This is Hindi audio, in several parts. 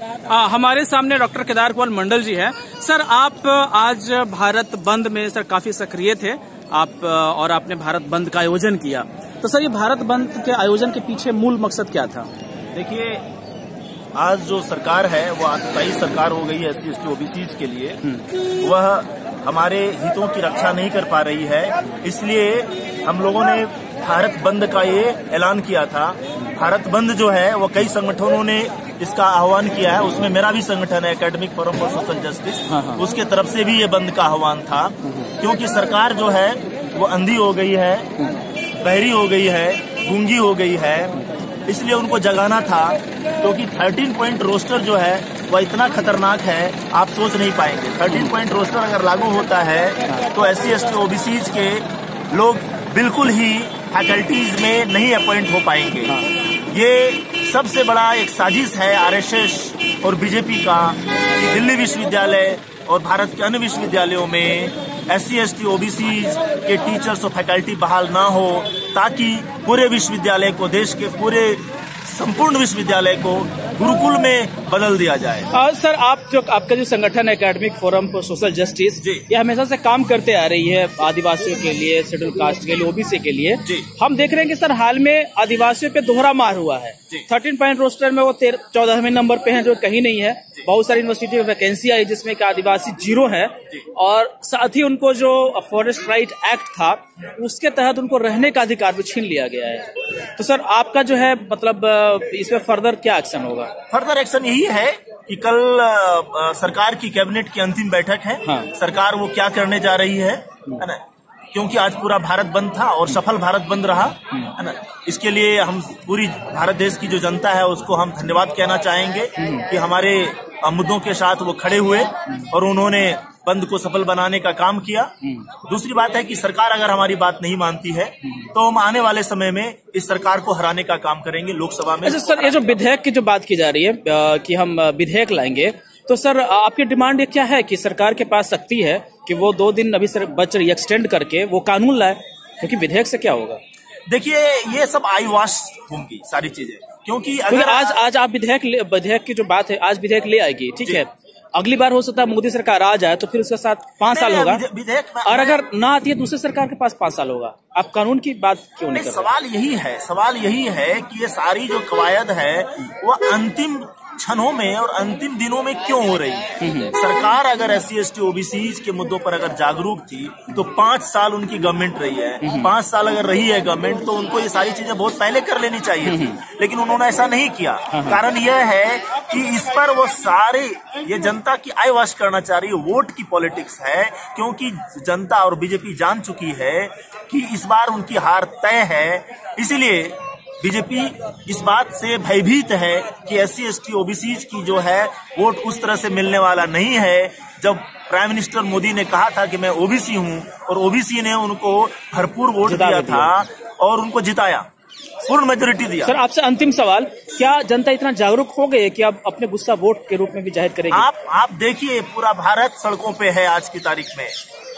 हमारे सामने डॉक्टर केदार कुमार मंडल जी हैं। सर, आप आज भारत बंद में सर काफी सक्रिय थे आप, और आपने भारत बंद का आयोजन किया। तो सर, ये भारत बंद के आयोजन के पीछे मूल मकसद क्या था? देखिए, आज जो सरकार है वो आतताई सरकार हो गई है SC ST OBCs के लिए। वह हमारे हितों की रक्षा नहीं कर पा रही है, इसलिए हम लोगों ने भारत बंद का ये ऐलान किया था। भारत बंद जो है वो कई संगठनों ने इसका आह्वान किया है, उसमें मेरा भी संगठन है academic forum for social justice, उसके तरफ से भी ये बंद का आह्वान था। क्योंकि सरकार जो है वो अंधी हो गई है, बहरी हो गई है, गूंगी हो गई है, इसलिए उनको जगाना था। क्योंकि 13 पॉइंट रोस्टर जो है वह इतना खतरनाक है, आप सोच नहीं पाएंगे। 13 पॉइंट रोस्टर अगर लागू होता है तो SC ST OBCs के लोग बिल्कुल ही फैकल्टीज में नहीं अपॉइंट हो पाएंगे। ये सबसे बड़ा एक साजिश है RSS और BJP का कि दिल्ली विश्वविद्यालय और भारत के अन्य विश्वविद्यालयों में SC ST OBCs के टीचर्स और फैकल्टी बहाल ना हो, ताकि पूरे विश्वविद्यालय को, देश के पूरे संपूर्ण विश्वविद्यालय को गुरुकुल में बदल दिया जाए। सर, आपका जो संगठन है academic forum for social justice, ये हमेशा से काम करते आ रही है आदिवासियों के लिए, शेड्यूल कास्ट के लिए, OBC के लिए। हम देख रहे हैं कि सर हाल में आदिवासियों पे दोहरा मार हुआ है। 13 पॉइंट रोस्टर में वो 14वें नंबर पे हैं, जो कहीं नहीं है। बहुत सारी यूनिवर्सिटी में वैकेंसी आई जिसमें कि आदिवासी 0 है, और साथ ही उनको जो फॉरेस्ट राइट एक्ट था उसके तहत उनको रहने का अधिकार भी छीन लिया गया है। तो सर, आपका जो है मतलब इसमें फर्दर क्या एक्शन होगा? फर्दर एक्शन यही है कि कल सरकार की कैबिनेट की अंतिम बैठक है। सरकार वो क्या करने जा रही है ना, क्योंकि आज पूरा भारत बंद था और सफल भारत बंद रहा, है ना। इसके लिए हम पूरी भारत देश की जो जनता है उसको हम धन्यवाद कहना चाहेंगे कि हमारे मुद्दों के साथ वो खड़े हुए और उन्होंने बंद को सफल बनाने का काम किया। दूसरी बात है कि सरकार अगर हमारी बात नहीं मानती है तो हम आने वाले समय में इस सरकार को हराने का काम करेंगे लोकसभा में। अच्छा सर, ये जो विधेयक की जो बात की जा रही है कि हम विधेयक लाएंगे, तो सर आपकी डिमांड ये क्या है कि सरकार के पास शक्ति है कि वो 2 दिन अभी सर बच रही एक्सटेंड करके वो कानून लाए, क्योंकि विधेयक से क्या होगा? देखिए, ये सब आई वॉश होंगी सारी चीजें, क्योंकि अगर आज आप विधेयक की जो बात है, आज विधेयक ले आएगी, ठीक है। अगली बार हो सकता है मोदी सरकार आ जाए तो फिर उसके साथ 5 साल होगा, और अगर ना आती है दूसरी सरकार के पास 5 साल होगा। आप कानून की बात क्यों नहीं कर रहे? सवाल यही है कि ये सारी जो कवायद है वो अंतिम क्षणों में और अंतिम दिनों में क्यों हो रही है? सरकार अगर SC ST OBCs के मुद्दों पर अगर जागरूक थी तो 5 साल उनकी गवर्नमेंट रही है। 5 साल अगर रही है गवर्नमेंट तो उनको ये सारी चीजें बहुत पहले कर लेनी चाहिए थी, लेकिन उन्होंने ऐसा नहीं किया। कारण यह है कि इस पर वो सारे ये जनता की आई वॉश करना चाह रही है, वोट की पॉलिटिक्स है। क्योंकि जनता और BJP जान चुकी है कि इस बार उनकी हार तय है, इसलिए BJP इस बात से भयभीत है कि SC ST OBCs की जो है वोट उस तरह से मिलने वाला नहीं है। जब प्राइम मिनिस्टर मोदी ने कहा था कि मैं OBC हूं, और OBC ने उनको भरपूर वोट दिया था और उनको जिताया, पूर्ण मेजोरिटी दिया। सर, आपसे अंतिम सवाल, क्या जनता इतना जागरूक हो गई है कि अब अपने गुस्सा वोट के रूप में भी जाहिर करेगी? आप देखिए, पूरा भारत सड़कों पे है आज की तारीख में,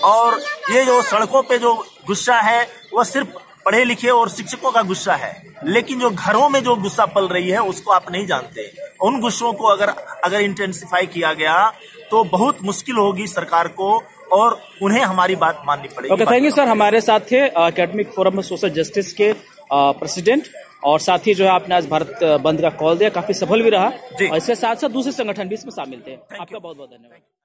और ये जो सड़कों पे जो गुस्सा है वो सिर्फ पढ़े लिखे और शिक्षकों का गुस्सा है, लेकिन जो घरों में जो गुस्सा पल रही है उसको आप नहीं जानते। उन गुस्सों को अगर इंटेंसिफाई किया गया तो बहुत मुश्किल होगी सरकार को, और उन्हें हमारी बात माननी पड़ेगी। Okay, thank you sir. हमारे साथ थे एकेडमिक फोरम सोशल जस्टिस के प्रेसिडेंट, और साथ ही जो है आपने आज भारत बंद का कॉल दिया, काफी सफल भी रहा, और इसके साथ साथ दूसरे संगठन भी इसमें शामिल थे। आपका बहुत बहुत धन्यवाद।